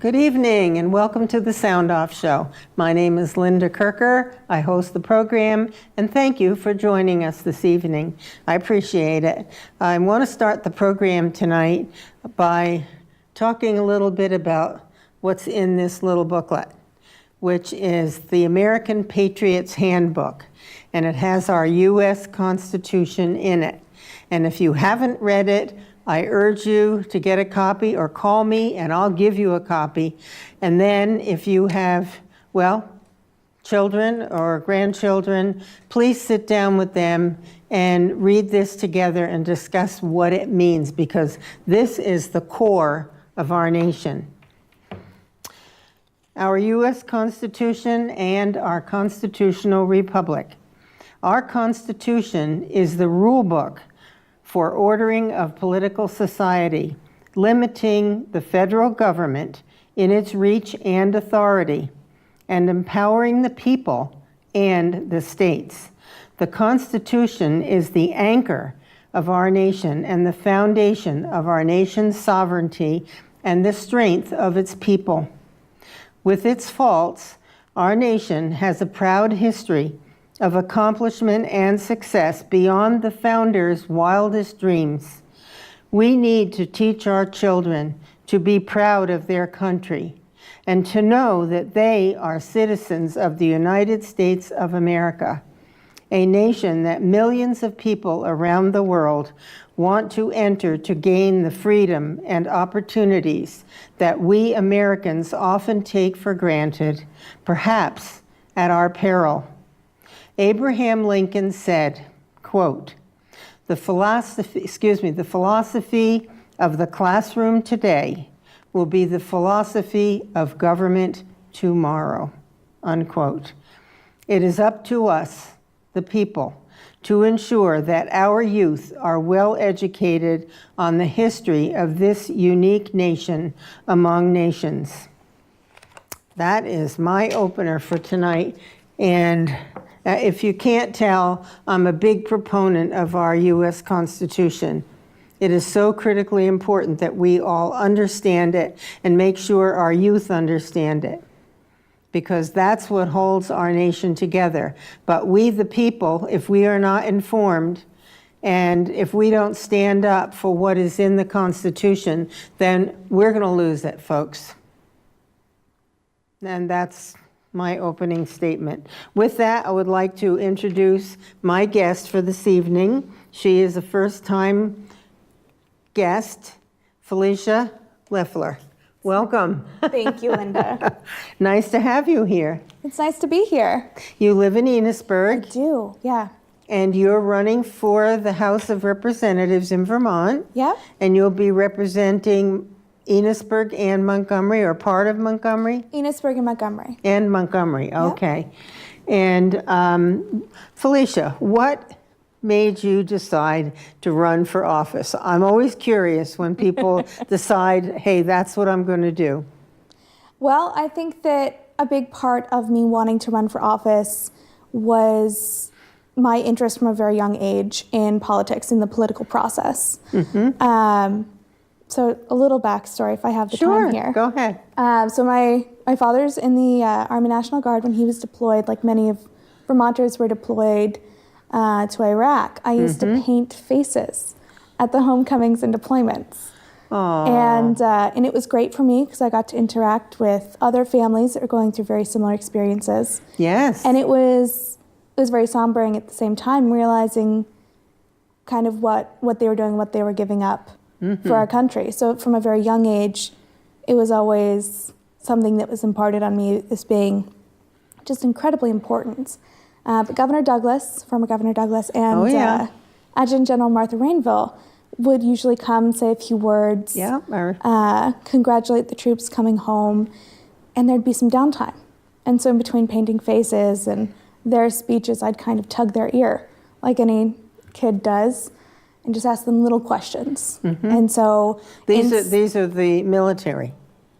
Good evening and welcome to the Sound Off Show. My name is Linda Kirker. I host the program and thank you for joining us this evening. I appreciate it. I want to start the program tonight by talking a little bit about what's in this little booklet, which is the American Patriots Handbook, and it has our U.S. Constitution in it. And if you haven't read it, I urge you to get a copy or call me and I'll give you a copy. And then if you have, children or grandchildren, please sit down with them and read this together and discuss what it means, because this is the core of our nation. Our U.S. Constitution and our constitutional republic. Our Constitution is the rule book for ordering of political society, limiting the federal government in its reach and authority, and empowering the people and the states. The Constitution is the anchor of our nation and the foundation of our nation's sovereignty and the strength of its people. With its faults, our nation has a proud history of accomplishment and success beyond the founders' wildest dreams. We need to teach our children to be proud of their country and to know that they are citizens of the United States of America, a nation that millions of people around the world want to enter to gain the freedom and opportunities that we Americans often take for granted, perhaps at our peril. Abraham Lincoln said, quote, the philosophy of the classroom today will be the philosophy of government tomorrow, unquote. It is up to us, the people, to ensure that our youth are well educated on the history of this unique nation among nations. That is my opener for tonight, and if you can't tell, I'm a big proponent of our U.S. Constitution. It is so critically important that we all understand it and make sure our youth understand it, because that's what holds our nation together. But we, the people, if we are not informed and if we don't stand up for what is in the Constitution, then we're going to lose it, folks. And that's my opening statement. With that, I would like to introduce my guest for this evening. She is a first-time guest, Felisha Leffler. Welcome. Thank you, Linda. Nice to have you here. It's nice to be here. You live in Enosburg. I do, yeah. And you're running for the House of Representatives in Vermont. Yeah. And you'll be representing Enosburg and Montgomery, or part of Montgomery? Enosburg and Montgomery. And Montgomery, okay. And Felisha, what made you decide to run for office? I'm always curious when people decide, hey, that's what I'm going to do. Well, I think that a big part of me wanting to run for office was my interest from a very young age in politics, in the political process. Mm-hmm. So a little backstory, if I have the time here. Sure, go ahead. So my father's in the Army National Guard. When he was deployed, like many of Vermonters were deployed to Iraq. I used to paint faces at the homecomings and deployments. Aww. And it was great for me because I got to interact with other families that were going through very similar experiences. Yes. And it was very sombering at the same time, realizing kind of what they were doing, what they were giving up for our country. So from a very young age, it was always something that was imparted on me as being just incredibly important. But Governor Douglas, former Governor Douglas, and Adjutant General Martha Rainville would usually come, say a few words, congratulate the troops coming home, and there'd be some downtime. And so in between painting faces and their speeches, I'd kind of tug their ear, like any kid does, and just ask them little questions. And so these are the military.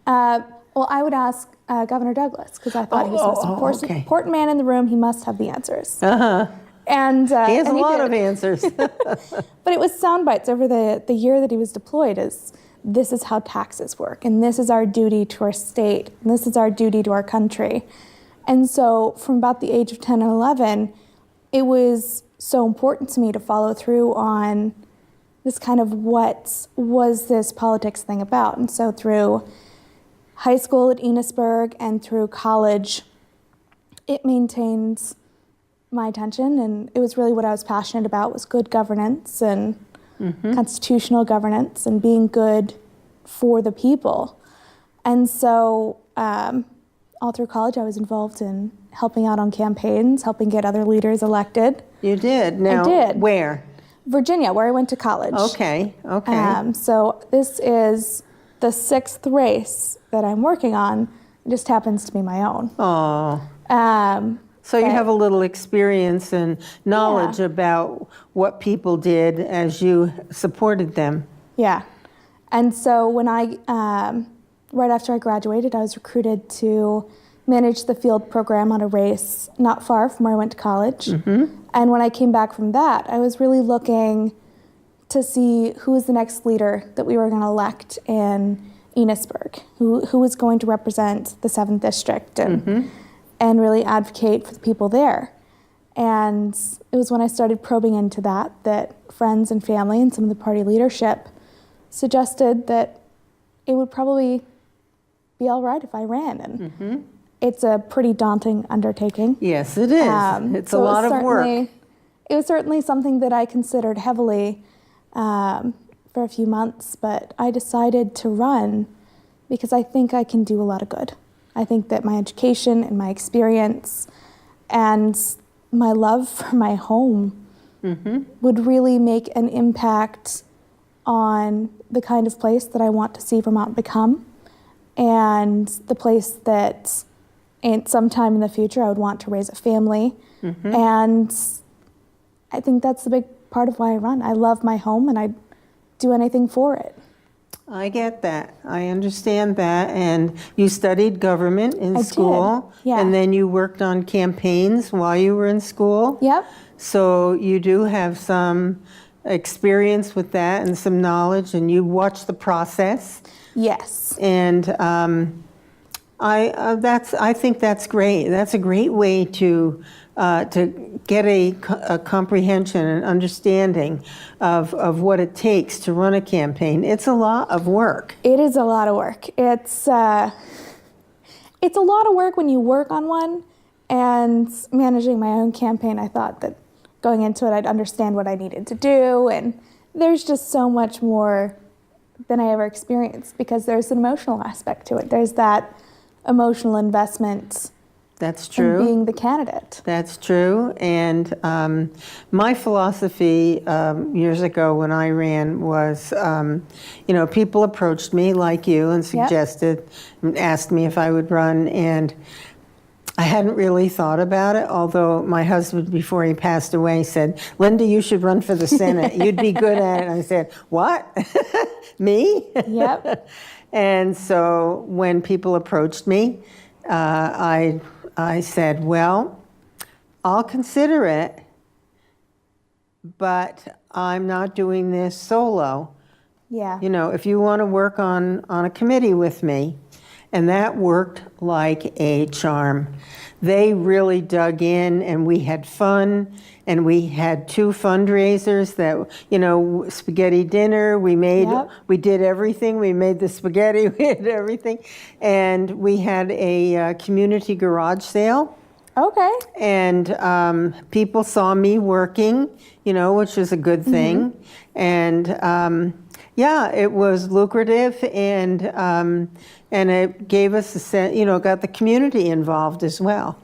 Well, I would ask Governor Douglas because I thought he was the most important man in the room. He must have the answers. And he has a lot of answers. But it was sound bites over the year that he was deployed. As this is how taxes work, and this is our duty to our state, and this is our duty to our country. And so from about the age of 10 and 11, it was so important to me to follow through on this kind of what was this politics thing about. And so through high school at Enosburg and through college, it maintained my attention, and it was really what I was passionate about, was good governance and constitutional governance and being good for the people. And so all through college I was involved in helping out on campaigns, helping get other leaders elected. You did? Now, I did. Where? Virginia, where I went to college. Okay, okay. So this is the 6th race that I'm working on. It just happens to be my own. Oh. So you have a little experience and knowledge about what people did as you supported them. Yeah. And so when right after I graduated, I was recruited to manage the field program on a race not far from where I went to college. And when I came back from that, I was really looking to see who was the next leader that we were going to elect in Enosburg, who was going to represent the 7th District and really advocate for the people there. And it was when I started probing into that friends and family and some of the party leadership suggested that it would probably be all right if I ran. And it's a pretty daunting undertaking. Yes, it is. It's a lot of work. It was certainly something that I considered heavily for a few months, but I decided to run because I think I can do a lot of good. I think that my education and my experience and my love for my home would really make an impact on the kind of place that I want to see Vermont become, and the place that sometime in the future I would want to raise a family. And I think that's the big part of why I run. I love my home and I'd do anything for it. I get that. I understand that. And you studied government in school. Did. Yeah. And then you worked on campaigns while you were in school. Yep. So you do have some experience with that and some knowledge, and you watch the process. Yes. And I think that's great. That's a great way to get a comprehension and understanding of what it takes to run a campaign. It's a lot of work. It is a lot of work. It's a lot of work when you work on one, and managing my own campaign, I thought that going into it I'd understand what I needed to do, and there's just so much more than I ever experienced because there's an emotional aspect to it. There's that emotional investment. That's true. In being the candidate. That's true. And my philosophy years ago when I ran was, people approached me like you and suggested, and asked me if I would run. And I hadn't really thought about it, although my husband, before he passed away, said, Linda, you should run for the Senate. You'd be good at it. And I said, what? Me? Yep. And so when people approached me, I said, well, I'll consider it, but I'm not doing this solo. Yeah. If you want to work on a committee with me, and that worked like a charm. They really dug in, and we had fun, and we had 2 fundraisers that, spaghetti dinner, we did everything. We made the spaghetti, we did everything. And we had a community garage sale. Okay. And people saw me working, which was a good thing. And it was lucrative, and it gave us a sense, got the community involved as well.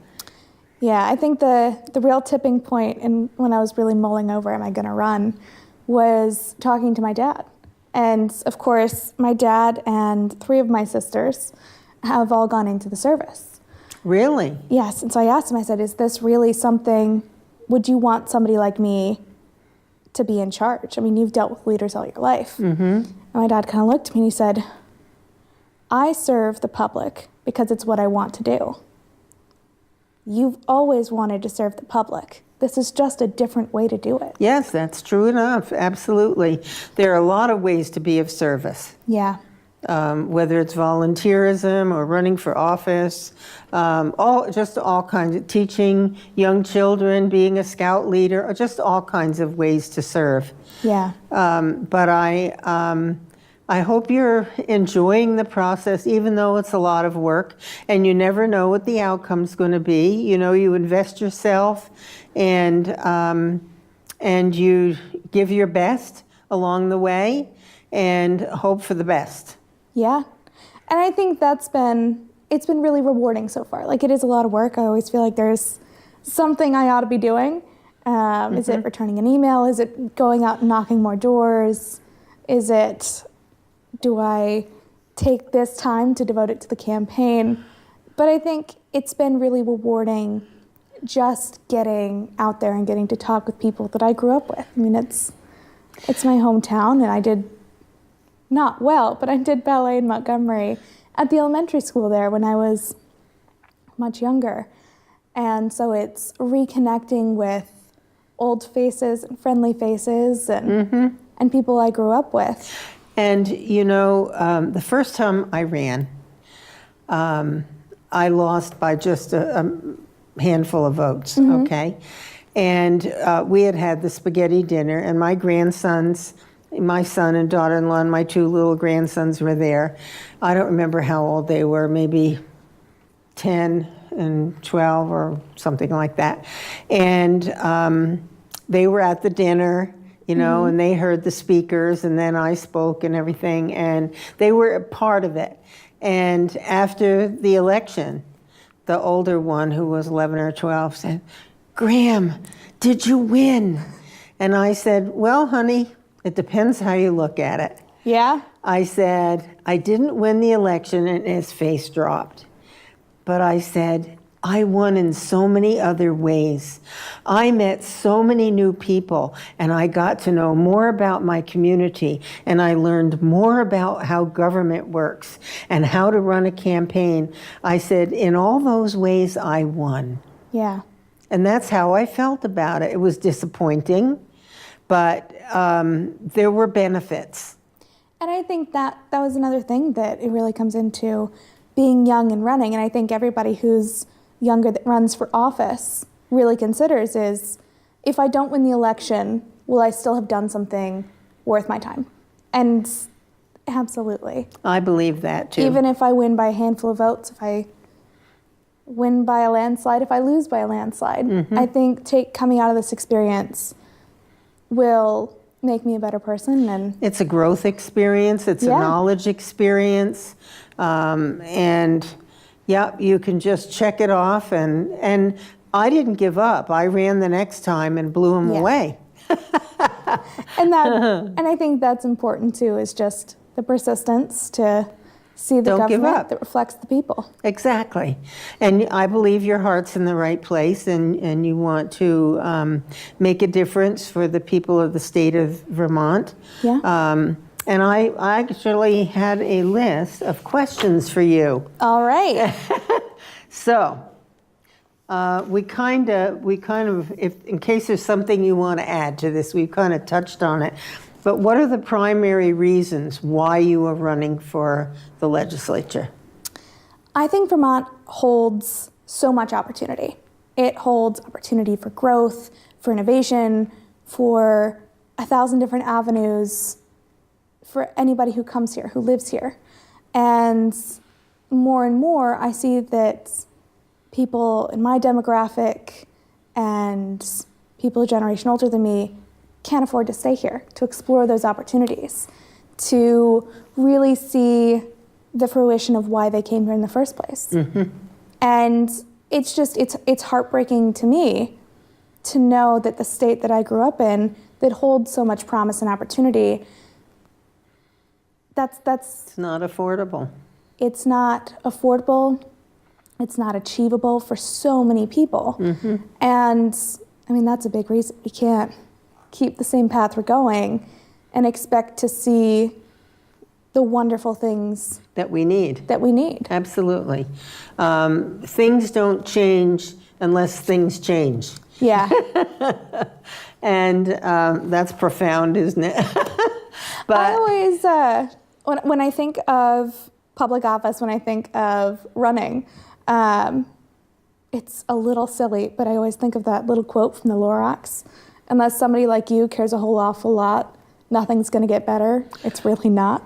Yeah, I think the real tipping point when I was really mulling over, am I going to run, was talking to my dad. And of course, my dad and 3 of my sisters have all gone into the service. Really? Yes, and so I asked him, I said, is this really something, would you want somebody like me to be in charge? I mean, you've dealt with leaders all your life. And my dad kind of looked at me and he said, I serve the public because it's what I want to do. You've always wanted to serve the public. this is just a different way to do it. Yes, that's true enough. Absolutely. There are a lot of ways to be of service. Yeah. Whether it's volunteerism or running for office, all kinds of teaching young children, being a scout leader, or just all kinds of ways to serve. Yeah. But I hope you're enjoying the process, even though it's a lot of work, and you never know what the outcome's going to be. You know, you invest yourself, and you give your best along the way, and hope for the best. Yeah. And I think it's been really rewarding so far. Like, it is a lot of work. I always feel like there's something I ought to be doing. Is it returning an email? Is it going out and knocking more doors? Do I take this time to devote it to the campaign? But I think it's been really rewarding just getting out there and getting to talk with people that I grew up with. I mean, it's my hometown, and I did not well, but I did ballet in Montgomery at the elementary school there when I was much younger. And so it's reconnecting with old faces and friendly faces and people I grew up with. And, you know, the first time I ran, I lost by just a handful of votes, okay? And we had the spaghetti dinner, and my grandsons, my son and daughter-in-law and my two little grandsons were there. I don't remember how old they were, maybe 10 and 12 or something like that. And they were at the dinner, you know, and they heard the speakers, and then I spoke and everything, and they were a part of it. And after the election, the older one, who was 11 or 12, said, "Graham, did you win?" And I said, "Well, honey, it depends how you look at it." Yeah? I said, "I didn't win the election," and his face dropped. But I said, "I won in so many other ways. I met so many new people, and I got to know more about my community, and I learned more about how government works and how to run a campaign." I said, "In all those ways, I won." Yeah. And that's how I felt about it. It was disappointing, but there were benefits. And I think that was another thing that it really comes into being young and running. And I think everybody who's younger that runs for office really considers is, if I don't win the election, will I still have done something worth my time? And absolutely. I believe that too. Even if I win by a handful of votes, if I win by a landslide, if I lose by a landslide, I think coming out of this experience will make me a better person. And it's a growth experience. It's a knowledge experience. And yeah, you can just check it off. And I didn't give up. I ran the next time and blew them away. And I think that's important too, is just the persistence to see the government that reflects the people. Exactly. And I believe your heart's in the right place, and you want to make a difference for the people of the state of Vermont. Yeah. And I actually had a list of questions for you. All right. So we kind of, if in case there's something you want to add to this, we've kind of touched on it. But what are the primary reasons why you are running for the legislature? I think Vermont holds so much opportunity. It holds opportunity for growth, for innovation, for 1,000 different avenues for anybody who comes here, who lives here. And more, I see that people in my demographic and people a generation older than me can't afford to stay here, to explore those opportunities, to really see the fruition of why they came here in the first place. And it's heartbreaking to me to know that the state that I grew up in, that holds so much promise and opportunity, It's not affordable. It's not affordable. It's not achievable for so many people. And I mean, that's a big reason. We can't keep the same path we're going and expect to see the wonderful things that we need. Absolutely. Things don't change unless things change. Yeah. And that's profound, isn't it? But I always, when I think of public office, when I think of running, it's a little silly, but I always think of that little quote from the Lorax. Unless somebody like you cares a whole awful lot, nothing's going to get better. It's really not.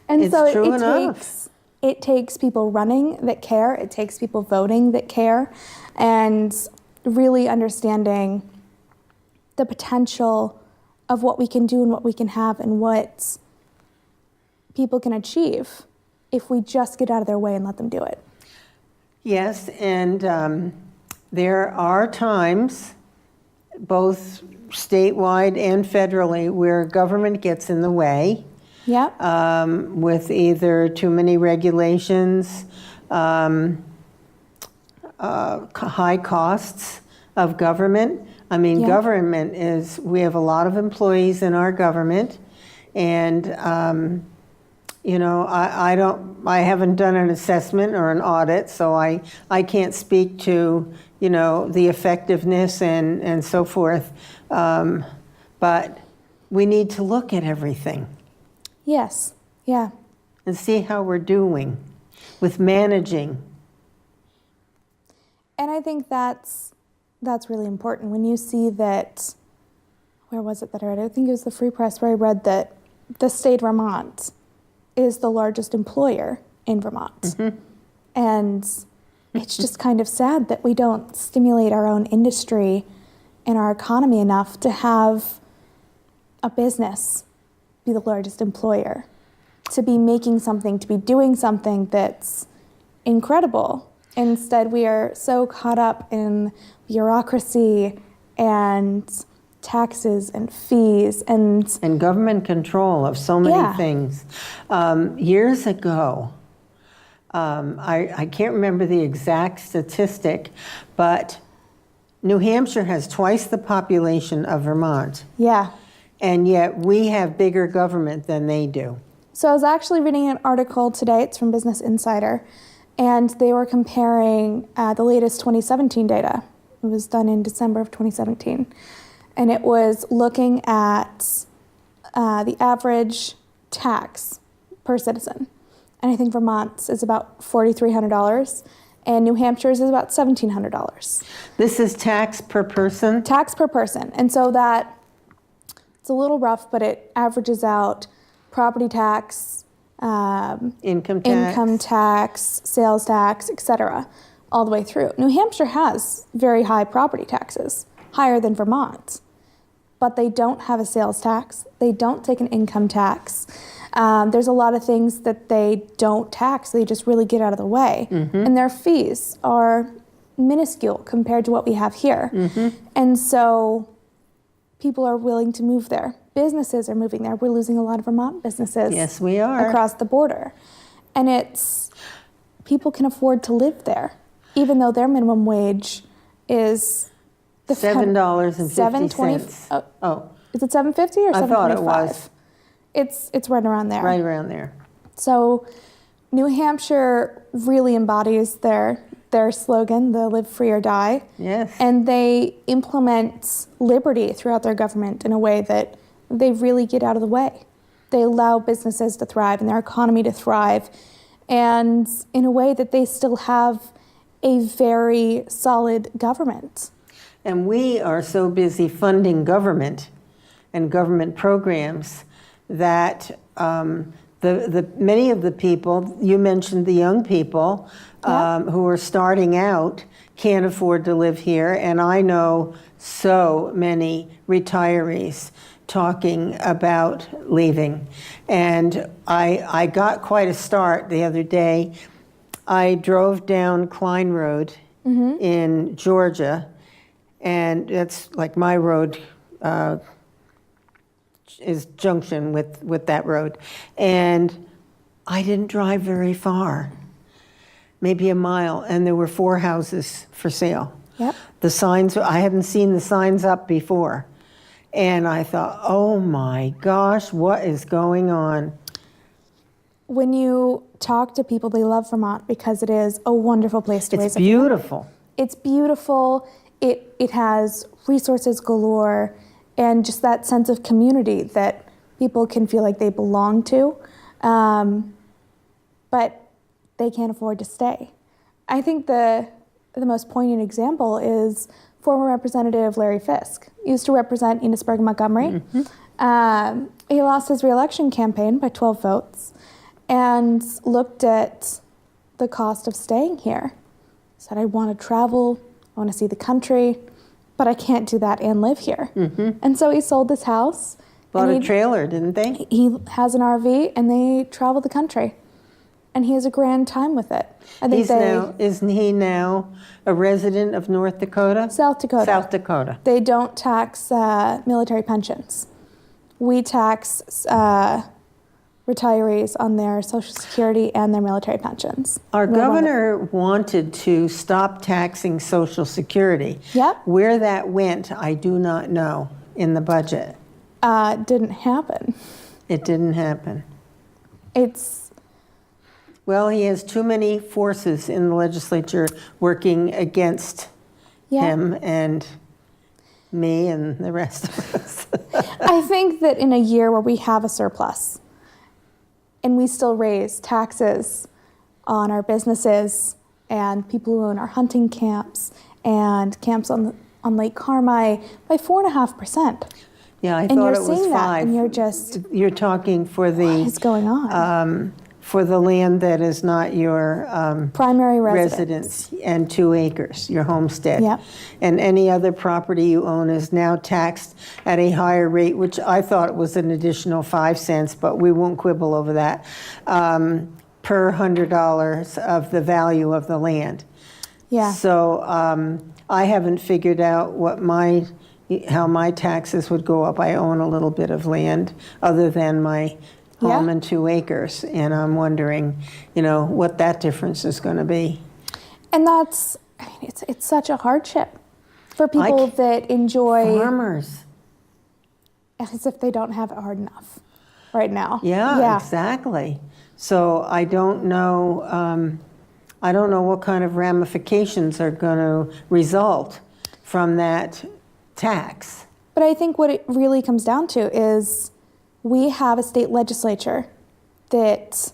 And It's so true enough. it takes people running that care. It takes people voting that care. And really understanding the potential of what we can do and what we can have and what people can achieve if we just get out of their way and let them do it. yes, and there are times, both statewide and federally, where government gets in the way. Yep. With either too many regulations, high costs of government. I mean, Yeah. government is, we have a lot of employees in our government, and, you know, I haven't done an assessment or an audit, so I can't speak to, you know, the effectiveness and so forth. But we need to look at everything Yes. Yeah. and see how we're doing with managing. And I think that's really important when you see that. Where was it that I read? I think it was the Free Press where I read that the state of Vermont is the largest employer in Vermont. Mm-hmm. And it's just kind of sad that we don't stimulate our own industry and our economy enough to have a business be the largest employer, to be making something, to be doing something that's incredible. Instead, we are so caught up in bureaucracy and taxes and fees and government control of so many Yeah. things. Years ago, I can't remember the exact statistic, but New Hampshire has twice the population of Vermont, yeah. and yet we have bigger government than they do. So I was actually reading an article today, it's from Business Insider, and they were comparing the latest 2017 data. It was done in December of 2017. And it was looking at the average tax per citizen. And I think Vermont's is about $4,300, and New Hampshire's is about $1,700. This is tax per person? Tax per person. And so that, it's a little rough, but it averages out property tax, Income tax? sales tax, etc., all the way through. New Hampshire has very high property taxes, higher than Vermont, but they don't have a sales tax. They don't take an income tax. There's a lot of things that they don't tax. They just really get out of the way. Mm-hmm. And their fees are minuscule compared to what we have here. Mm-hmm. And so people are willing to move there. Businesses are moving there. We're losing a lot of Vermont businesses. Yes, we are. Across the border. And it's, people can afford to live there, even though their minimum wage is the $7.50. $7.20. Oh, Is it $7.50 or $7.25? I thought it was. It's right around there. Right around there. So New Hampshire really embodies their slogan, the live free or die. Yes. And they implement liberty throughout their government in a way that they really get out of the way. They allow businesses to thrive and their economy to thrive, and in a way that they still have a very solid government. And we are so busy funding government and government programs that many of the people, you mentioned the young people who are starting out, can't afford to live here. And I know so many retirees talking about leaving. And I got quite a start the other day. I drove down Klein Road in Georgia, and it's like my road is junction with that road. And I didn't drive very far, maybe a mile, and there were 4 houses for sale. Yep. The signs, I hadn't seen the signs up before. And I thought, oh my gosh, what is going on? When you talk to people, they love Vermont because it is a wonderful place to raise It's a family. beautiful. It's beautiful. it has resources galore and just that sense of community that people can feel like they belong to, but they can't afford to stay. I think the most poignant example is former Representative Larry Fisk. He used to represent Enosburg and Montgomery. He lost his re-election campaign by 12 votes and looked at the cost of staying here. He said, I want to travel, I want to see the country, but I can't do that and live here. And so he sold his house. Bought a trailer, didn't they? He has an RV and they travel the country. And he has a grand time with it. I think Isn't he now a resident of North Dakota? South Dakota. South Dakota. They don't tax military pensions. We tax retirees on their Social Security and their military pensions. Our governor wanted to stop taxing Social Security. Yep. Where that went, I do not know in the budget. Didn't happen. It didn't happen. Well, he has too many forces in the legislature working against him and me and the rest of us. I think that in a year where we have a surplus and we still raise taxes on our businesses and people who own our hunting camps and camps on Lake Carmi by 4.5%. Yeah, I thought it was 5. And you're seeing that, and you're just... You're talking for the... What is going on? For the land that is not your primary residence and 2 acres, your homestead. Yep. And any other property you own is now taxed at a higher rate, which I thought was an additional 5 cents, but we won't quibble over that, per $100 of the value of the land. Yeah. So I haven't figured out how my taxes would go up. I own a little bit of land other than my home and 2 acres, and I'm wondering, what that difference is going to be. And it's such a hardship for people that enjoy farmers, as if they don't have it hard enough right now. Yeah, exactly. So I don't know. I don't know what kind of ramifications are going to result from that tax. But I think what it really comes down to is we have a state legislature that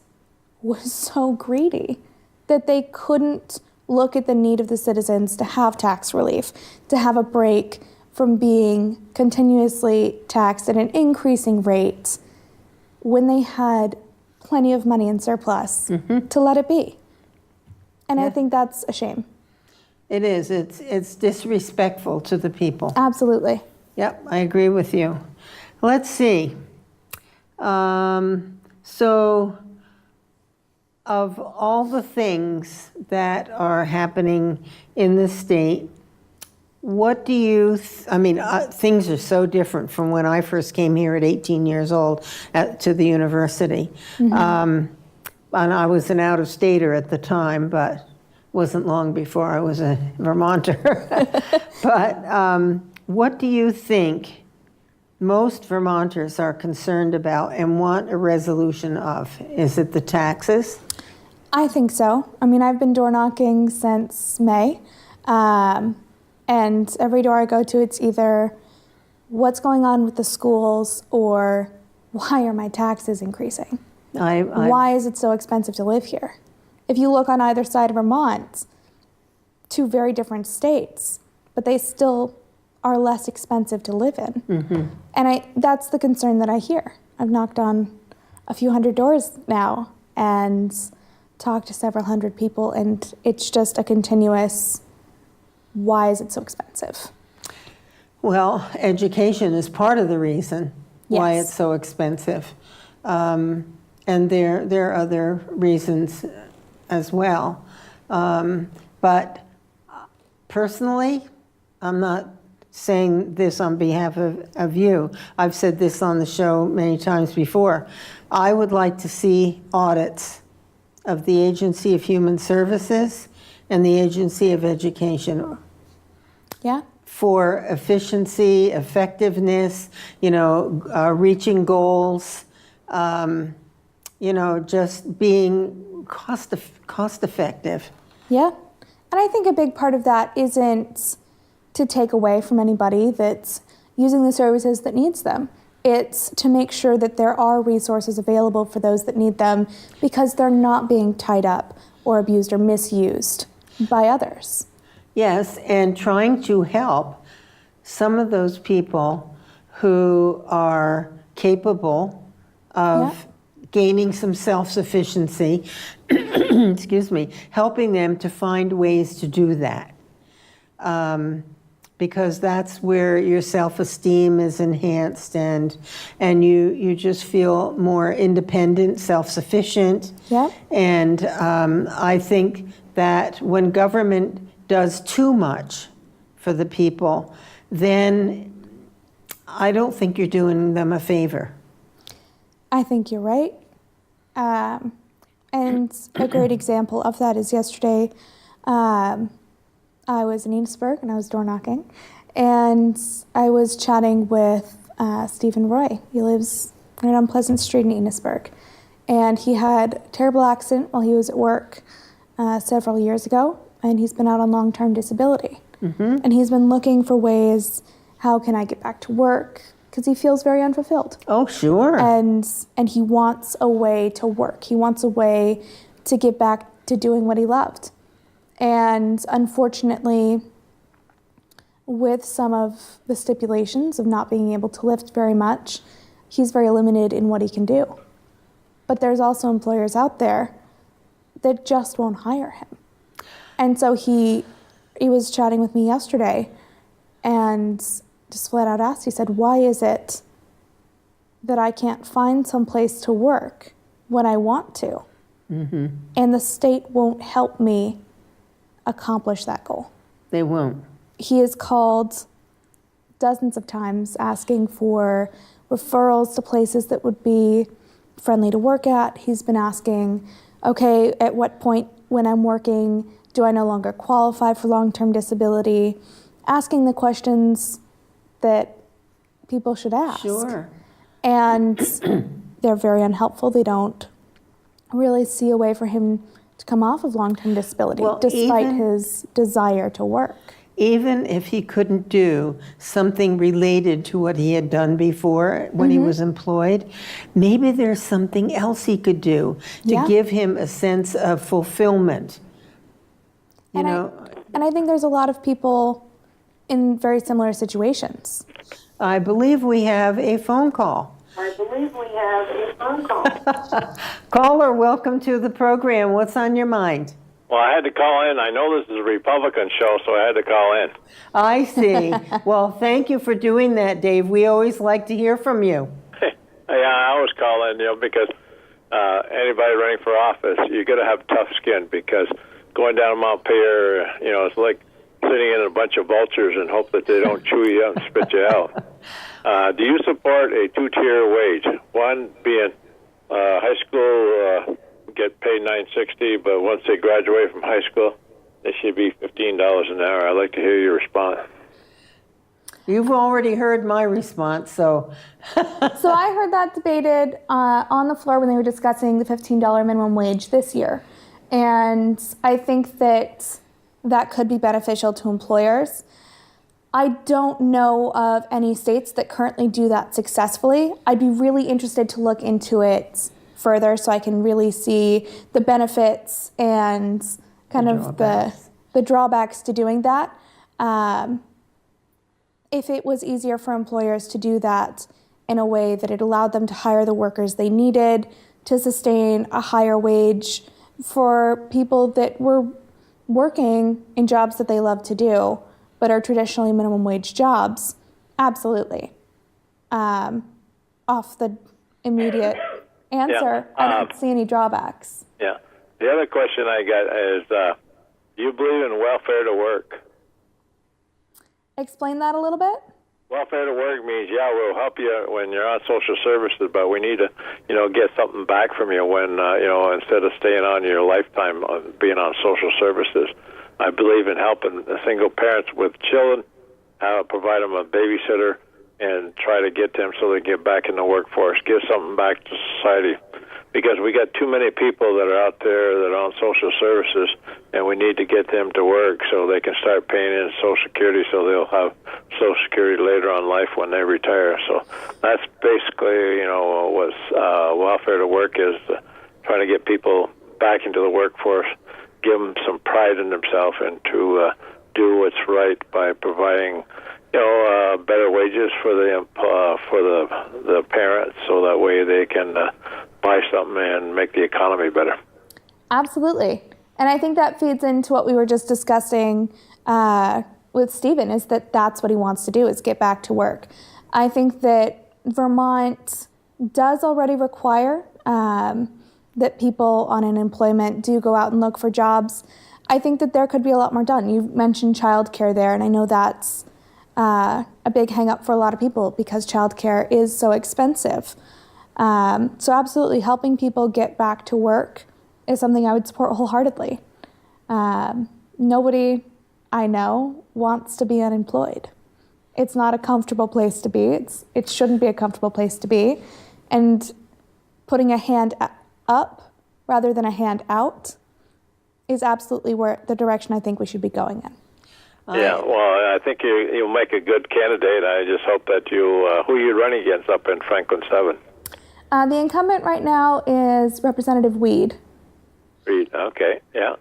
was so greedy that they couldn't look at the need of the citizens to have tax relief, to have a break from being continuously taxed at an increasing rate when they had plenty of money in surplus to let it be. And I think that's a shame. It is. It's disrespectful to the people. Absolutely. Yep, I agree with you. Let's see. So of all the things that are happening in the state, what do you, things are so different from when I first came here at 18 years old to the university. And I was an out-of-stater at the time, but wasn't long before I was a Vermonter. But what do you think most Vermonters are concerned about and want a resolution of? Is it the taxes? I think so. I've been door knocking since May. And every door I go to, it's either what's going on with the schools or why are my taxes increasing? Why is it so expensive to live here? If you look on either side of Vermont, 2 very different states, but they still are less expensive to live in. And that's the concern that I hear. I've knocked on a few hundred doors now and talked to several hundred people, and it's just a continuous, why is it so expensive? Well, education is part of the reason why it's so expensive. And there are other reasons as well. But personally, I'm not saying this on behalf of you. I've said this on the show many times before. I would like to see audits of the Agency of Human Services and the Agency of Education. Yeah. For efficiency, effectiveness, reaching goals, just being cost effective. Yeah. And I think a big part of that isn't to take away from anybody that's using the services that needs them. It's to make sure that there are resources available for those that need them because they're not being tied up or abused or misused by others. Yes, and trying to help some of those people who are capable of gaining some self-sufficiency, excuse me, helping them to find ways to do that. Because that's where your self-esteem is enhanced and you just feel more independent, self-sufficient. Yeah. And I think that when government does too much for the people, then I don't think you're doing them a favor. I think you're right. And a great example of that is yesterday, I was in Enosburg and I was door knocking, and I was chatting with Stephen Roy. He lives right on Pleasant Street in Enosburg, and he had a terrible accident while he was at work several years ago, and he's been out on long-term disability. Mm-hmm. And he's been looking for ways, how can I get back to work? Because he feels very unfulfilled. Oh, sure. And he wants a way to work. He wants a way to get back to doing what he loved. And unfortunately, with some of the stipulations of not being able to lift very much, he's very limited in what he can do. But there's also employers out there that just won't hire him. And so he was chatting with me yesterday and just flat out asked, he said, why is it that I can't find some place to work when I want to? Mm-hmm. And the state won't help me accomplish that goal. They won't. He has called dozens of times asking for referrals to places that would be friendly to work at. He's been asking, okay, at what point when I'm working do I no longer qualify for long-term disability? Asking the questions that people should ask. Sure. And they're very unhelpful. They don't really see a way for him to come off of long-term disability, despite his desire to work. Even if he couldn't do something related to what he had done before when he was employed, maybe there's something else he could do to give him a sense of fulfillment. And I think there's a lot of people in very similar situations. I believe we have a phone call. Caller, welcome to the program. What's on your mind? Well, I had to call in. I know this is a Republican show, so I had to call in. I see. Well, thank you for doing that, Dave. We always like to hear from you. Yeah, I always call in, because anybody running for office, you got to have tough skin, because going down Mount Pierre, it's like sitting in a bunch of vultures and hope that they don't chew you out and spit you out. Do you support a two-tier wage? One being high school get paid $9.60, but once they graduate from high school, they should be $15 an hour. I'd like to hear your response. You've already heard my response, so. So I heard that debated on the floor when they were discussing the $15 minimum wage this year. And I think that could be beneficial to employers. I don't know of any states that currently do that successfully. I'd be really interested to look into it further so I can really see the benefits and kind of the drawbacks to doing that. If it was easier for employers to do that in a way that it allowed them to hire the workers they needed to sustain a higher wage for people that were working in jobs that they love to do but are traditionally minimum wage jobs, absolutely. Off the immediate answer, I don't see any drawbacks. Yeah. The other question I got is, do you believe in welfare to work? Explain that a little bit. Welfare to work means, we'll help you when you're on social services, but we need to, get something back from you when, instead of staying on your lifetime being on social services. I believe in helping single parents with children, provide them a babysitter, and try to get them so they get back in the workforce, give something back to society. because we got too many people that are out there that are on social services, and we need to get them to work so they can start paying in Social Security, so they'll have Social Security later on in life when they retire. So that's basically, what welfare to work is, trying to get people back into the workforce, give them some pride in themselves, and to do what's right by providing, better wages for the parents, so that way they can buy something and make the economy better. Absolutely. And I think that feeds into what we were just discussing with Stephen, is that's what he wants to do, is get back to work. I think that Vermont does already require that people on unemployment do go out and look for jobs. I think that there could be a lot more done. You mentioned childcare there, and I know that's a big hang-up for a lot of people because childcare is so expensive. So absolutely, helping people get back to work is something I would support wholeheartedly. Nobody I know wants to be unemployed. It's not a comfortable place to be. It shouldn't be a comfortable place to be. And putting a hand up rather than a hand out is absolutely the direction I think we should be going in. Yeah, well, I think you'll make a good candidate. I just hope that who are you running against up in Franklin 7? The incumbent right now is Representative Weed. Reed, okay, yeah.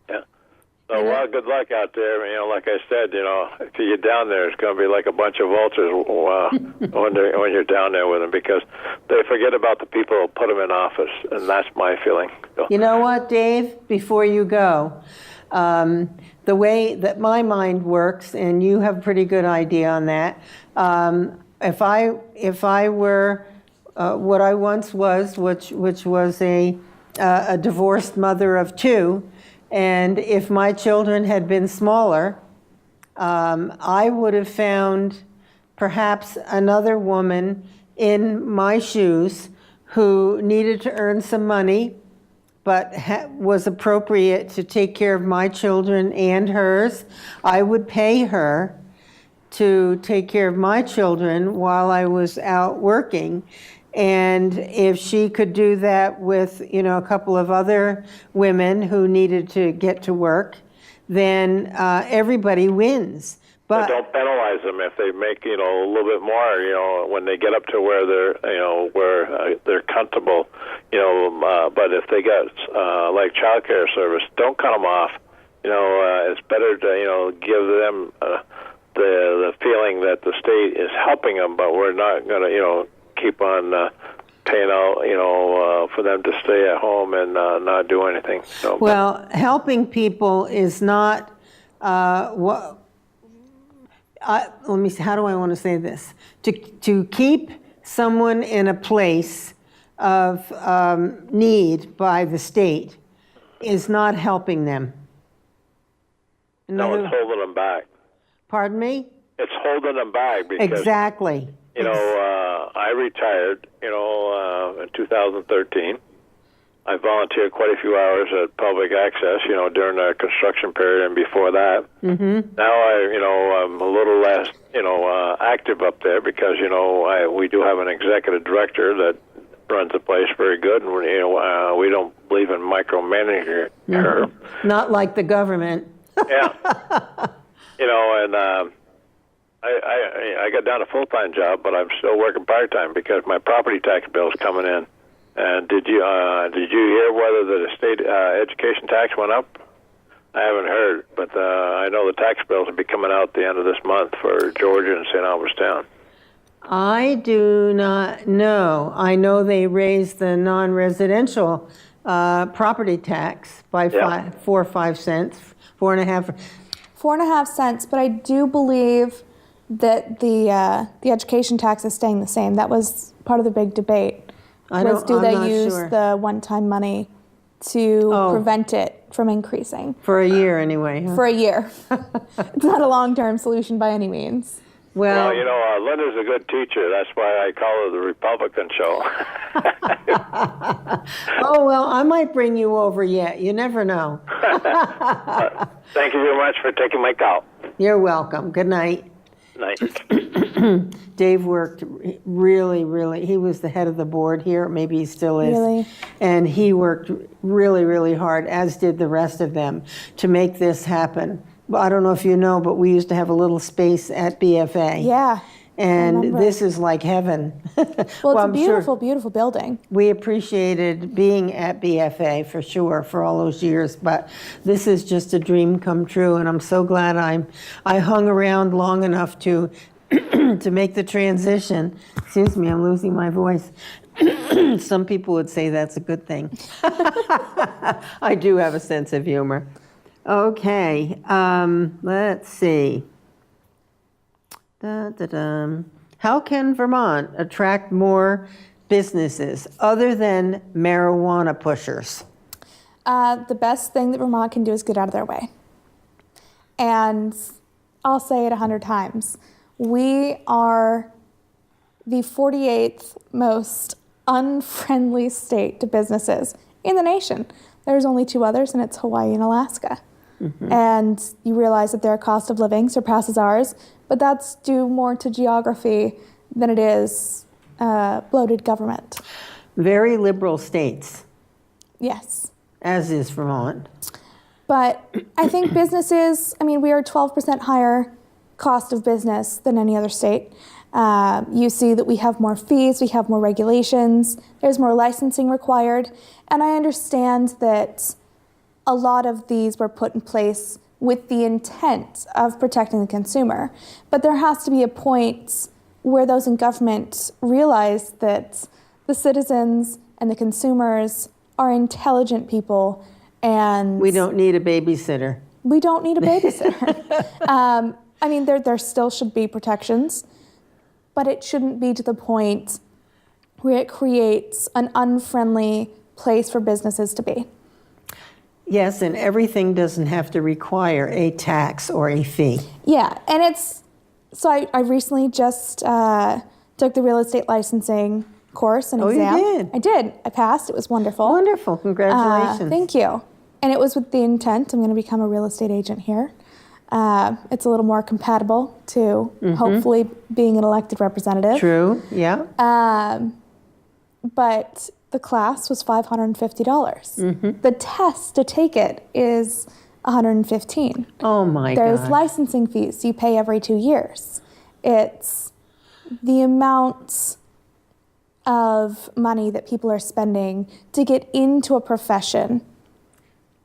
So, well, good luck out there. Like I said, if you get down there, it's going to be like a bunch of vultures when you're down there with them, because they forget about the people who put them in office, and that's my feeling. So. You know what, Dave, before you go, the way that my mind works, and you have a pretty good idea on that, if I were what I once was, which was a divorced mother of two, and if my children had been smaller, I would have found perhaps another woman in my shoes who needed to earn some money, but was appropriate to take care of my children and hers. I would pay her to take care of my children while I was out working. And if she could do that with, a couple of other women who needed to get to work, then everybody wins. But don't penalize them if they make, a little bit more, when they get up to where they're comfortable, but if they got, like child care service, don't cut them off. It's better to, give them the feeling that the state is helping them, but we're not going to, keep on paying out, for them to stay at home and not do anything. Well, helping people is not what. Let me see. How do I want to say this? To keep someone in a place of need by the state is not helping them. No, it's holding them back. Pardon me? It's holding them back because exactly. I retired, in 2013. I volunteered quite a few hours at public access, during the construction period and before that. Mm-hmm. Now I'm a little less, active up there because, we do have an executive director that runs the place very good, and we don't believe in micromanaging her. Mm-hmm. Not like the government. Yeah. And I got down a full-time job, but I'm still working part-time because my property tax bill is coming in. And did you hear whether the state education tax went up? I haven't heard, but I know the tax bills will be coming out at the end of this month for Georgia and St. Albans Town. I do not know. I know they raised the non-residential property tax by 4 or 5 cents, 4.5. 4.5 cents, but I do believe that the education tax is staying the same. That was part of the big debate. Do they use the one-time money to prevent it from increasing? For a year, anyway. Huh? For a year. It's not a long-term solution by any means. Well, Linda's a good teacher. That's why I call her the Republican show. Oh, well, I might bring you over yet. You never know. Thank you very much for taking my call. You're welcome. Good night. Night. Dave worked really, he was the head of the board here, maybe he still is. Really? And he worked really hard, as did the rest of them, to make this happen. Well, I don't know if you know, but we used to have a little space at BFA. Yeah. And remember. this is like heaven. Well, it's a beautiful, beautiful building. We appreciated being at BFA for sure for all those years, but this is just a dream come true, and I'm so glad I hung around long enough to to make the transition. Excuse me, I'm losing my voice. Some people would say that's a good thing. I do have a sense of humor. Okay, let's see. How can Vermont attract more businesses other than marijuana pushers? The best thing that Vermont can do is get out of their way. And I'll say it 100 times. We are the 48th most unfriendly state to businesses in the nation. There's only 2 others, and it's Hawaii and Alaska. Mm-hmm. And you realize that their cost of living surpasses ours, but that's due more to geography than it is bloated government. Very liberal states. Yes. As is Vermont. But I think businesses, we are 12% higher cost of business than any other state. You see that we have more fees, we have more regulations, there's more licensing required, and I understand that a lot of these were put in place with the intent of protecting the consumer. But there has to be a point where those in government realize that the citizens and the consumers are intelligent people, and we don't need a babysitter. We don't need a babysitter. There still should be protections, but it shouldn't be to the point where it creates an unfriendly place for businesses to be. Yes, and everything doesn't have to require a tax or a fee. Yeah, and I recently just took the real estate licensing course and exam. Oh, you did? I did. I passed. It was wonderful. Wonderful. Congratulations. Thank you. And it was with the intent, I'm going to become a real estate agent here. It's a little more compatible to hopefully being an elected representative. True, yeah. But the class was $550. Mm-hmm. The test to take it is $115. Oh my God. There's licensing fees you pay every 2 years. It's the amount of money that people are spending to get into a profession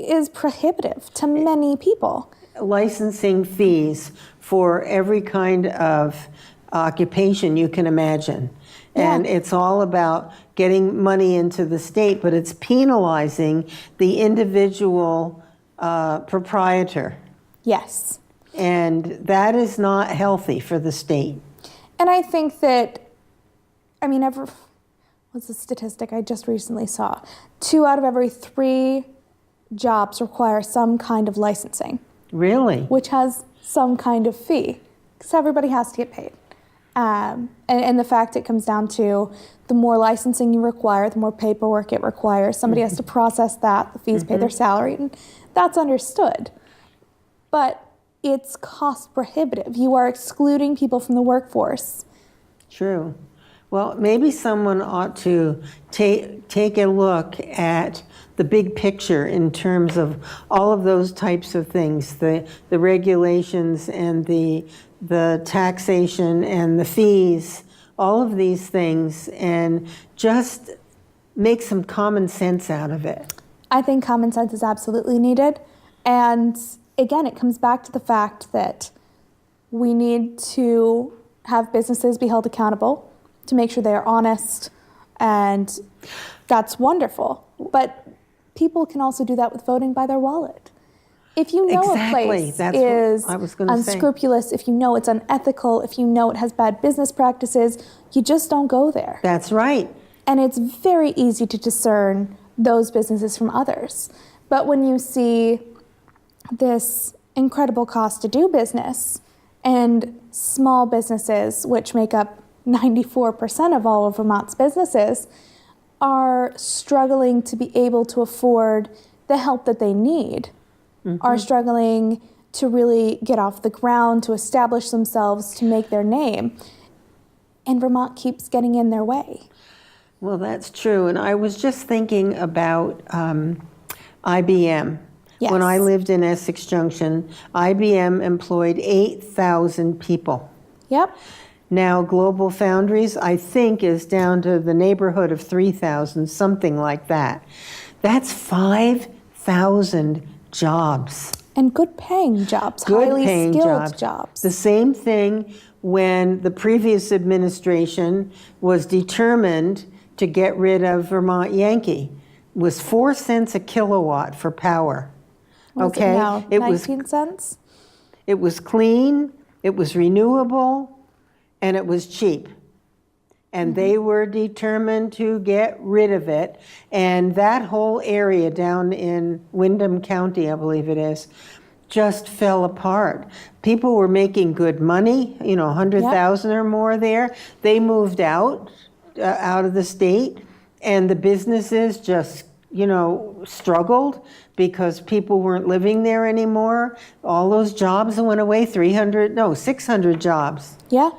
is prohibitive to many people. Licensing fees for every kind of occupation you can imagine. And it's all about getting money into the state, but it's penalizing the individual proprietor. Yes. And that is not healthy for the state. And I think that, what's the statistic I just recently saw? 2 out of every 3 jobs require some kind of licensing. Really? Which has some kind of fee, because everybody has to get paid. And the fact it comes down to the more licensing you require, the more paperwork it requires. Somebody has to process that, the fees pay their salary, and that's understood. But it's cost prohibitive. You are excluding people from the workforce. True. Well, maybe someone ought to take a look at the big picture in terms of all of those types of things, the regulations and the taxation and the fees, all of these things, and just make some common sense out of it. I think common sense is absolutely needed. And again, it comes back to the fact that we need to have businesses be held accountable to make sure they are honest, and that's wonderful. But people can also do that with voting by their wallet. If you know a place is unscrupulous, if you know it's unethical, if you know it has bad business practices, you just don't go there. That's right. And it's very easy to discern those businesses from others. But when you see this incredible cost to do business, and small businesses, which make up 94% of all of Vermont's businesses, are struggling to be able to afford the help that they need, are struggling to really get off the ground, to establish themselves, to make their name, and Vermont keeps getting in their way. Well, that's true. And I was just thinking about IBM. Yes. When I lived in Essex Junction, IBM employed 8,000 people. Yep. Now, Global Foundries, I think, is down to the neighborhood of 3,000, something like that. That's 5,000 jobs. And good paying jobs, Good highly paying skilled jobs. The same thing when the previous administration was determined to get rid of Vermont Yankee. It was 4 cents a kilowatt for power. What is it now, 19 cents? It was clean, it was renewable, and it was cheap. And they were determined to get rid of it. And that whole area down in Windham County, I believe it is, just fell apart. People were making good money, 100,000 or more there. They moved out of the state, and the businesses just, struggled because people weren't living there anymore. All those jobs went away, 600 jobs. Yeah.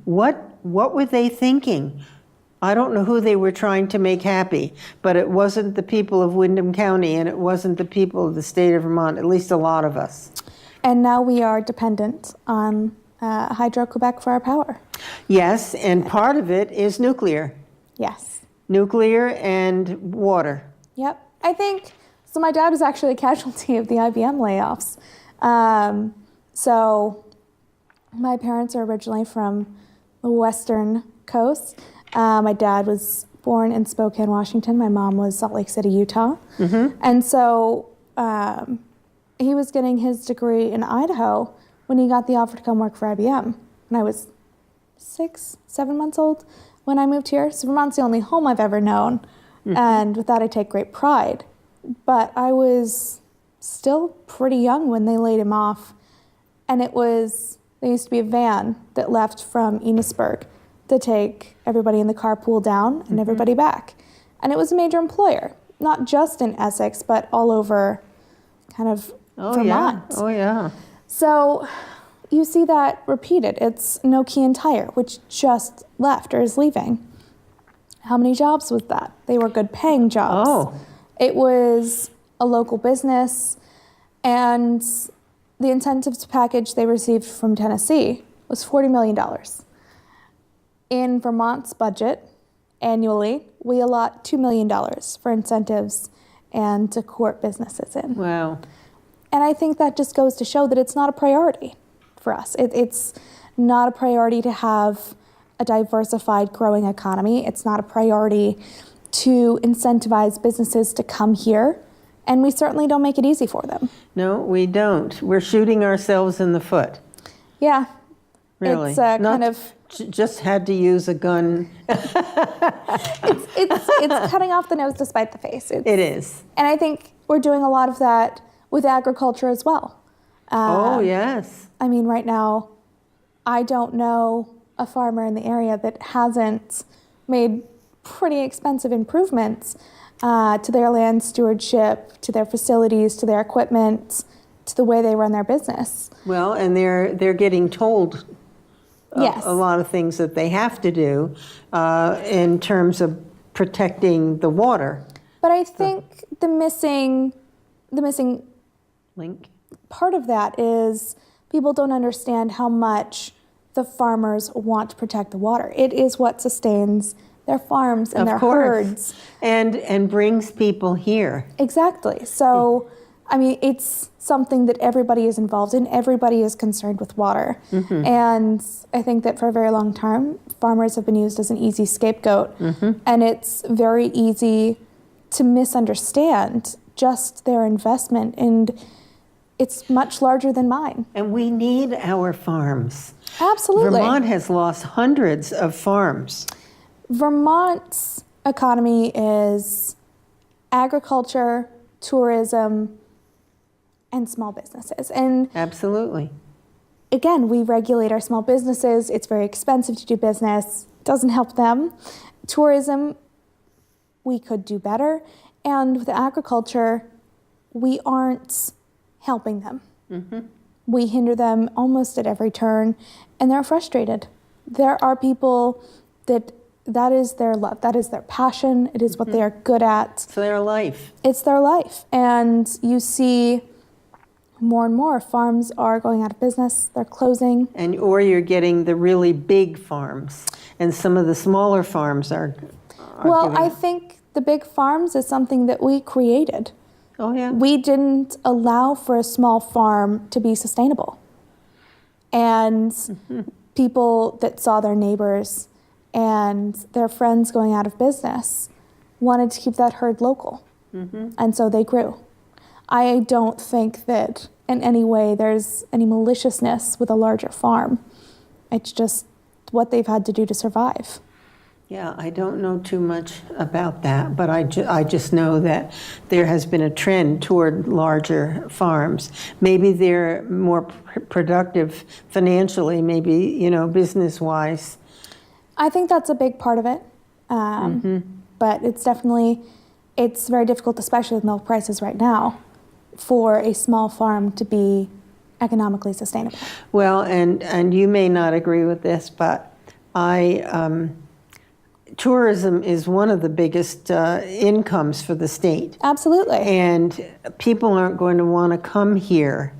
What were they thinking? I don't know who they were trying to make happy, but it wasn't the people of Windham County, and it wasn't the people of the state of Vermont, at least a lot of us. And now we are dependent on Hydro-Quebec for our power. Yes, and part of it is nuclear. Yes. Nuclear and water. Yep. I think, so my dad was actually a casualty of the IBM layoffs. So my parents are originally from the western coast. My dad was born in Spokane, Washington. My mom was Salt Lake City, Utah. Mm-hmm. And so he was getting his degree in Idaho when he got the offer to come work for IBM. And I was 6, 7 months old when I moved here. So Vermont's the only home I've ever known. Mm-hmm. And with that, I take great pride. But I was still pretty young when they laid him off. And there used to be a van that left from Enosburg to take everybody in the carpool down and everybody back. And it was a major employer, not just in Essex, but all over kind of Vermont. Yeah. Oh, yeah. So you see that repeated. It's Nokia and Tire, which just left or is leaving. How many jobs was that? They were good paying jobs. Oh. It was a local business, and the incentives package they received from Tennessee was $40 million. In Vermont's budget, annually, we allot $2 million for incentives and to court businesses in. Wow. And I think that just goes to show that it's not a priority for us. It's not a priority to have a diversified, growing economy. It's not a priority to incentivize businesses to come here. And we certainly don't make it easy for them. No, we don't. We're shooting ourselves in the foot. Yeah. Really. It's kind of... Just had to use a gun. It's cutting off the nose to spite the face. It is. And I think we're doing a lot of that with agriculture as well. Oh, yes. I mean, right now, I don't know a farmer in the area that hasn't made pretty expensive improvements to their land stewardship, to their facilities, to their equipment, to the way they run their business. Well, and they're getting told yes. a lot of things that they have to do in terms of protecting the water. But I think the missing Link. part of that is people don't understand how much the farmers want to protect the water. It is what sustains their farms and their herds. And brings people here. Exactly. So, I mean, it's something that everybody is involved in. Everybody is concerned with water. Mm-hmm. And I think that for a very long time, farmers have been used as an easy scapegoat. Mm-hmm. And it's very easy to misunderstand just their investment. And it's much larger than mine. And we need our farms. Absolutely. Vermont has lost hundreds of farms. Vermont's economy is agriculture, tourism, and small businesses. And absolutely. Again, we regulate our small businesses. It's very expensive to do business. Doesn't help them. Tourism, we could do better. And with agriculture, we aren't helping them. Mm-hmm. We hinder them almost at every turn, and they're frustrated. there are people that is their love, that is their passion, it is what they are good at. It's their life. It's their life. And you see more and more farms are going out of business, they're closing. Or you're getting the really big farms, and some of the smaller farms are Well, giving I up. think the big farms is something that we created. Oh, yeah. We didn't allow for a small farm to be sustainable. And people that saw their neighbors and their friends going out of business wanted to keep that herd local. And so they grew. I don't think that in any way there's any maliciousness with a larger farm. It's just what they've had to do to survive. Yeah, I don't know too much about that, but I just know that there has been a trend toward larger farms. Maybe they're more productive financially, maybe, you know, business-wise. I think that's a big part of it. But it's very difficult, especially with milk prices right now, for a small farm to be economically sustainable. Well, and you may not agree with this, but tourism is one of the biggest incomes for the state. Absolutely. And people aren't going to want to come here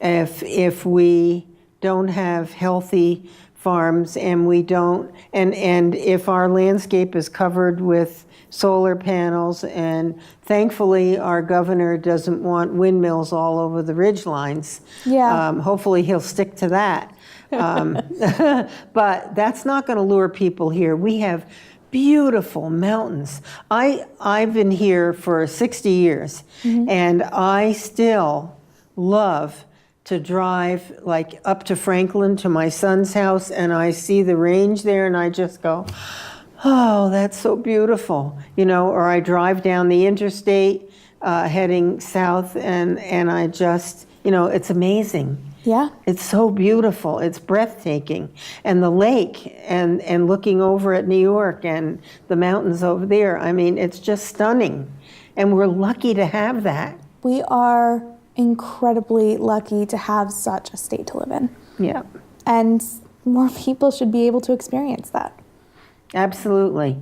if we don't have healthy farms and we don't, and if our landscape is covered with solar panels, and thankfully our governor doesn't want windmills all over the ridge lines. Yeah. Hopefully he'll stick to that. But that's not going to lure people here. We have beautiful mountains. I've been here for 60 years, and I still love to drive like up to Franklin to my son's house, and I see the range there, and I just go, oh, that's so beautiful, you know. Or I drive down the interstate heading south, and I just, you know, it's amazing. Yeah. It's so beautiful. It's breathtaking. And the lake and looking over at New York and the mountains over there, I mean, it's just stunning. And we're lucky to have that. We are incredibly lucky to have such a state to live in. Yeah, And more people should be able to experience that. absolutely.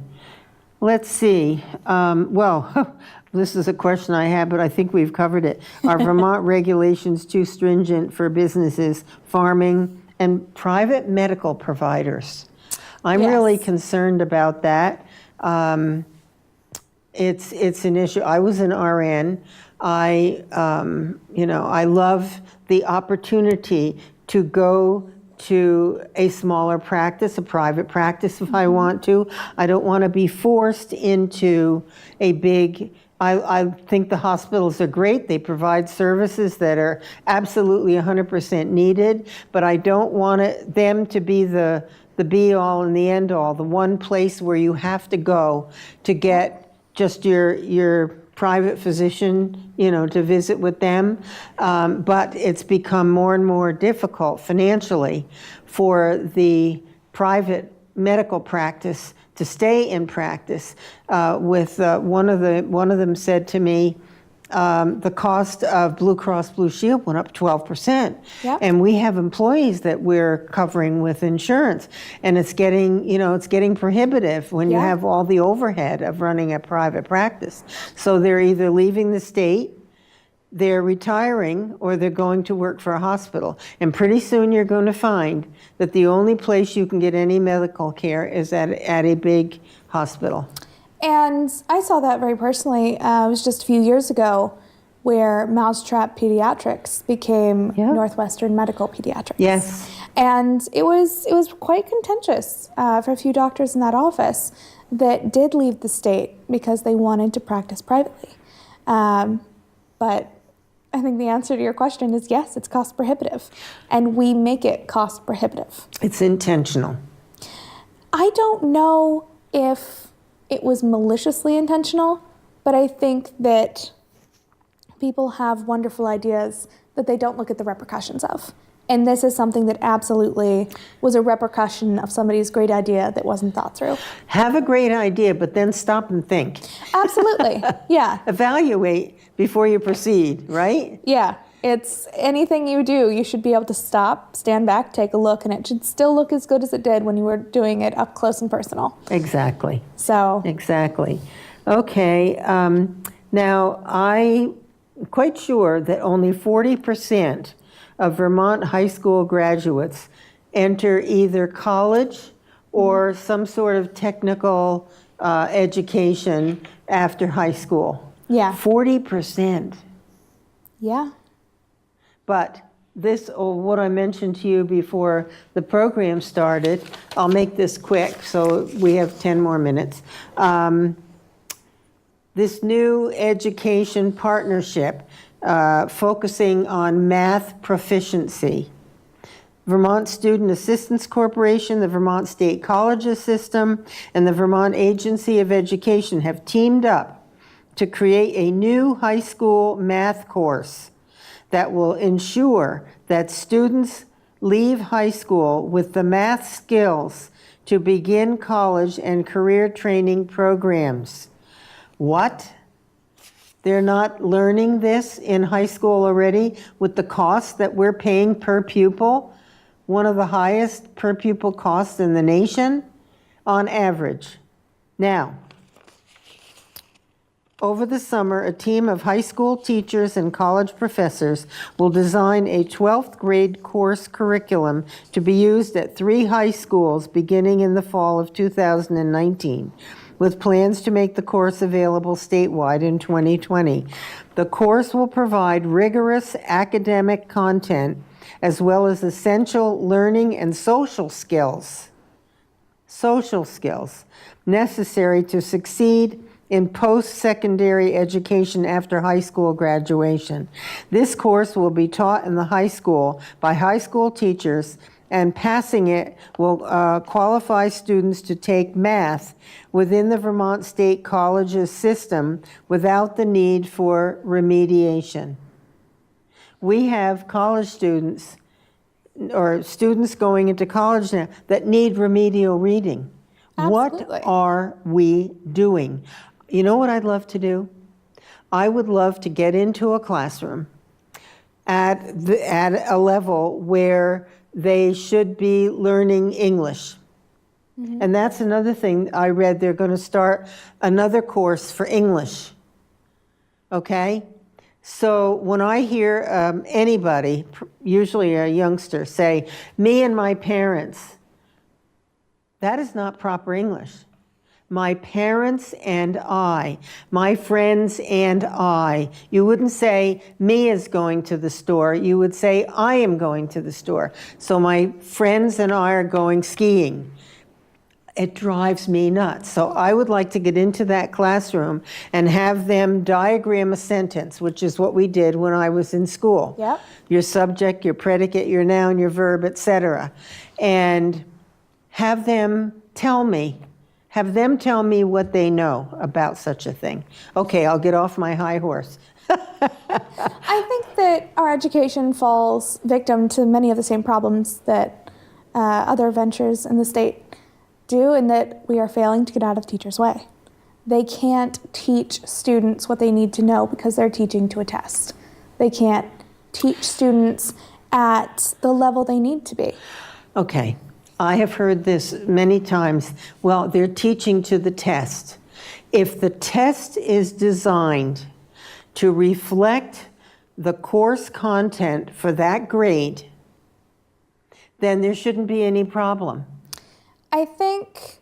Let's see. Well, this is a question I had, but I think we've covered it. Are Vermont regulations too stringent for businesses, farming, and private medical providers? I'm really Yes. concerned about that. It's an issue. I was an RN. I love the opportunity to go to a smaller practice, a private practice if I want to. I don't want to be forced into a big, I think the hospitals are great. They provide services that are absolutely 100% needed, but I don't want them to be the be-all and the end-all, the one place where you have to go to get just your private physician, you know, to visit with them. But it's become more and more difficult financially for the private medical practice to stay in practice. One of them said to me, the cost of Blue Cross Blue Shield went up 12%. Yep. And we have employees that we're covering with insurance. And it's getting prohibitive when you Yeah. have all the overhead of running a private practice. So they're either leaving the state, they're retiring, or they're going to work for a hospital. And pretty soon you're going to find that the only place you can get any medical care is at a big hospital. And I saw that very personally. It was just a few years ago where Mousetrap Pediatrics became Yeah. Northwestern Medical Pediatrics. Yes. And it was quite contentious for a few doctors in that office that did leave the state because they wanted to practice privately. But I think the answer to your question is yes, it's cost prohibitive. And we make it cost prohibitive. It's intentional. I don't know if it was maliciously intentional, but I think that people have wonderful ideas that they don't look at the repercussions of. And this is something that absolutely was a repercussion of somebody's great idea that wasn't thought through. Have a great idea, but then stop and think. Absolutely. Yeah. Evaluate before you proceed, right? Yeah. It's anything you do, you should be able to stop, stand back, take a look, and it should still look as good as it did when you were doing it up close and personal. Exactly. So Exactly. Okay. Now, I'm quite sure that only 40% of Vermont high school graduates enter either college or some sort of technical education after high school. yeah, 40%. yeah. But this, what I mentioned to you before the program started, I'll make this quick so we have 10 more minutes. This new education partnership focusing on math proficiency. Vermont Student Assistance Corporation, the Vermont State Colleges System, and the Vermont Agency of Education have teamed up to create a new high school math course that will ensure that students leave high school with the math skills to begin college and career training programs. What? They're not learning this in high school already with the cost that we're paying per pupil, one of the highest per pupil costs in the nation on average. Now, over the summer, a team of high school teachers and college professors will design a 12th grade course curriculum to be used at 3 high schools beginning in the fall of 2019, with plans to make the course available statewide in 2020. The course will provide rigorous academic content as well as essential learning and social skills necessary to succeed in post-secondary education after high school graduation. This course will be taught in the high school by high school teachers, and passing it will qualify students to take math within the Vermont State Colleges system without the need for remediation. We have college students, or students going into college now, that need remedial reading. Absolutely. What are we doing? You know what I'd love to do? I would love to get into a classroom at a level where they should be learning English. Mm-hmm. And that's another thing I read. They're going to start another course for English. Okay? So when I hear anybody, usually a youngster, say, "Me and my parents," that is not proper English. My parents and I, my friends and I. You wouldn't say, "Me is going to the store." You would say, "I am going to the store. So my friends and I are going skiing." It drives me nuts. So I would like to get into that classroom and have them diagram a sentence, which is what we did when I was in school. Yep. Your subject, your predicate, your noun, your verb, etc. And have them tell me what they know about such a thing. Okay, I'll get off my high horse. I think that our education falls victim to many of the same problems that other ventures in the state do, and that we are failing to get out of teachers' way. They can't teach students what they need to know because they're teaching to a test. They can't teach students at the level they need to be. Okay. I have heard this many times. Well, they're teaching to the test. If the test is designed to reflect the course content for that grade, then there shouldn't be any problem. I think,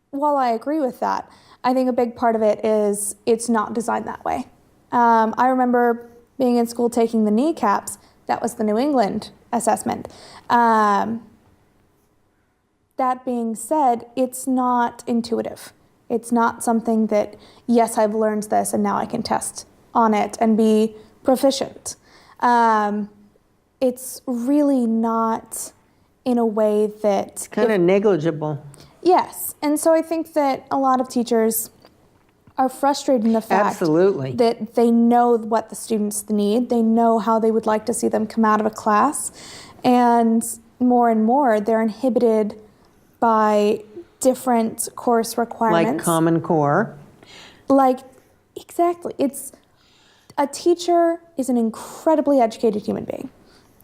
while I agree with that, I think a big part of it is it's not designed that way. I remember being in school taking the kneecaps. That was the New England assessment. That being said, it's not intuitive. It's not something that, yes, I've learned this and now I can test on it and be proficient. It's really not in a way that... It's kind of negligible. Yes, and so I think that a lot of teachers are frustrated in the fact Absolutely. that they know what the students need, they know how they would like to see them come out of a class, and more they're inhibited by different course requirements. Like Common Core. Like, exactly. a teacher is an incredibly educated human being.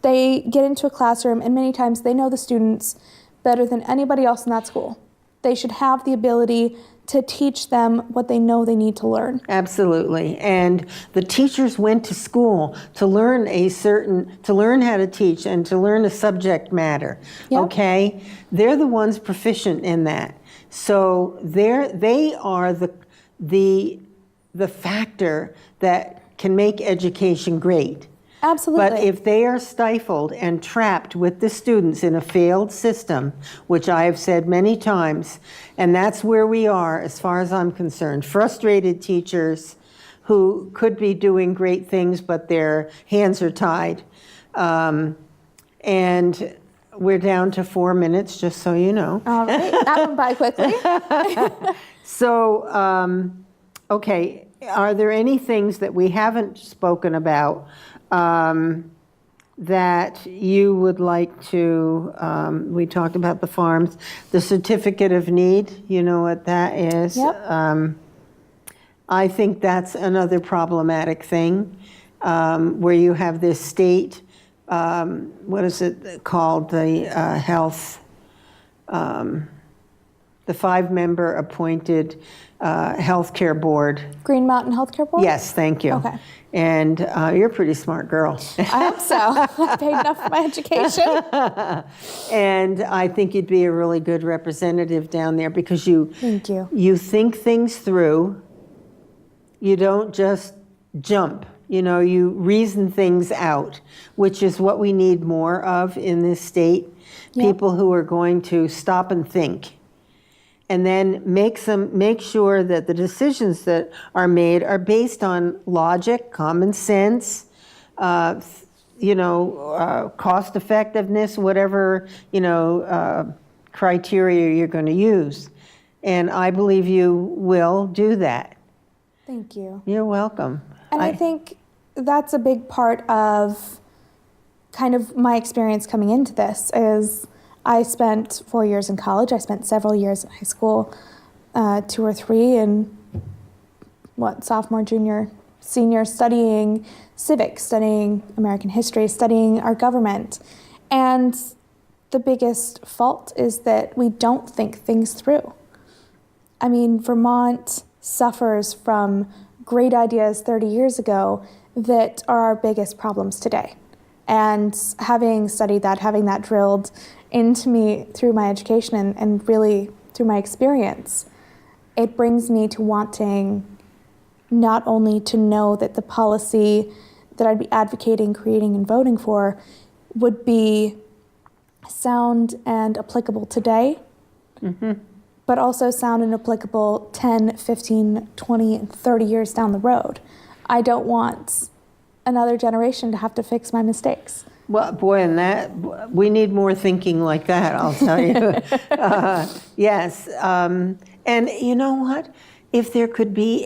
They get into a classroom, and many times they know the students better than anybody else in that school. They should have the ability to teach them what they know they need to learn. Absolutely. And the teachers went to school to learn how to teach and to learn a subject matter. Yep. Okay? They're the ones proficient in that. So they are the factor that can make education great. Absolutely. But if they are stifled and trapped with the students in a failed system, which I have said many times, and that's where we are as far as I'm concerned, frustrated teachers who could be doing great things, but their hands are tied. And we're down to 4 minutes, just so you know. All right, that went by quickly. So, okay, are there any things that we haven't spoken about that you would like to, we talked about the farms, the certificate of need, you know what that is? Yep. I think that's another problematic thing, where you have this state, what is it called, the health, the 5-member appointed healthcare board. Green Mountain Healthcare Board? Yes, thank you. Okay. And you're a pretty smart girl. I hope so. I paid enough for my education. And I think you'd be a really good representative down there because Thank you. You think things through. You don't just jump. You know, you reason things out, which is what we need more of in this state. Yep. People who are going to stop and think. And then make sure that the decisions that are made are based on logic, common sense, cost effectiveness, whatever, criteria you're going to use. And I believe you will do that. Thank you. You're welcome. And I think that's a big part of kind of my experience coming into this is I spent 4 years in college. I spent several years in high school, 2 or 3, and sophomore, junior, senior, studying civics, studying American history, studying our government. And the biggest fault is that we don't think things through. I mean, Vermont suffers from great ideas 30 years ago that are our biggest problems today. And having studied that, having that drilled into me through my education and really through my experience, it brings me to wanting not only to know that the policy that I'd be advocating, creating, and voting for would be sound and applicable today, but also sound and applicable 10, 15, 20, and 30 years down the road. I don't want another generation to have to fix my mistakes. Well, boy, and we need more thinking like that, I'll tell you. Yes, and you know what? If there could be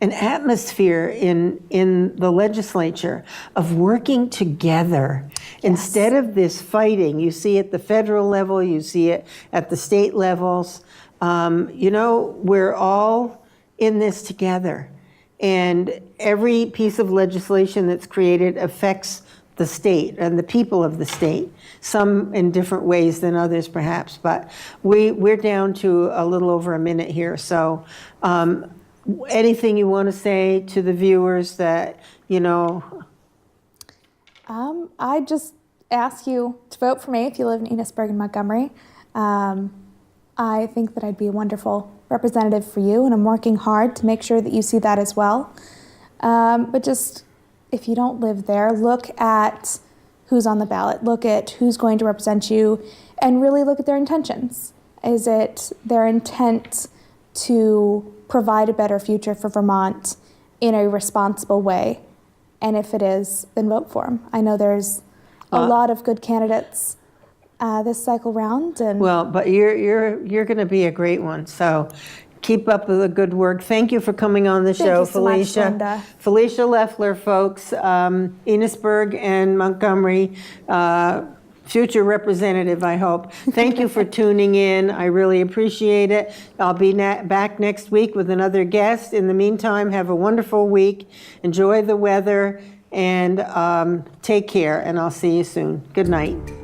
an atmosphere in the legislature of working together, instead of this fighting, you see at the federal level, you see it at the state levels, we're all in this together. And every piece of legislation that's created affects the state and the people of the state, some in different ways than others perhaps, but we're down to a little over a minute here. So anything you want to say to the viewers that, I just ask you to vote for me if you live in Enosburg and Montgomery. I think that I'd be a wonderful representative for you, and I'm working hard to make sure that you see that as well. But just, if you don't live there, look at who's on the ballot, look at who's going to represent you, and really look at their intentions. Is it their intent to provide a better future for Vermont in a responsible way? And if it is, then vote for them. I know there's a lot of good candidates this cycle round. And well, but you're going to be a great one. So keep up the good work. Thank you for coming on the show, Thank you so much, Felisha. Linda. Felisha Leffler, folks, Enosburg and Montgomery. Future representative, I hope. Thank you for tuning in. I really appreciate it. I'll be back next week with another guest. In the meantime, have a wonderful week. Enjoy the weather and take care, and I'll see you soon. Good night.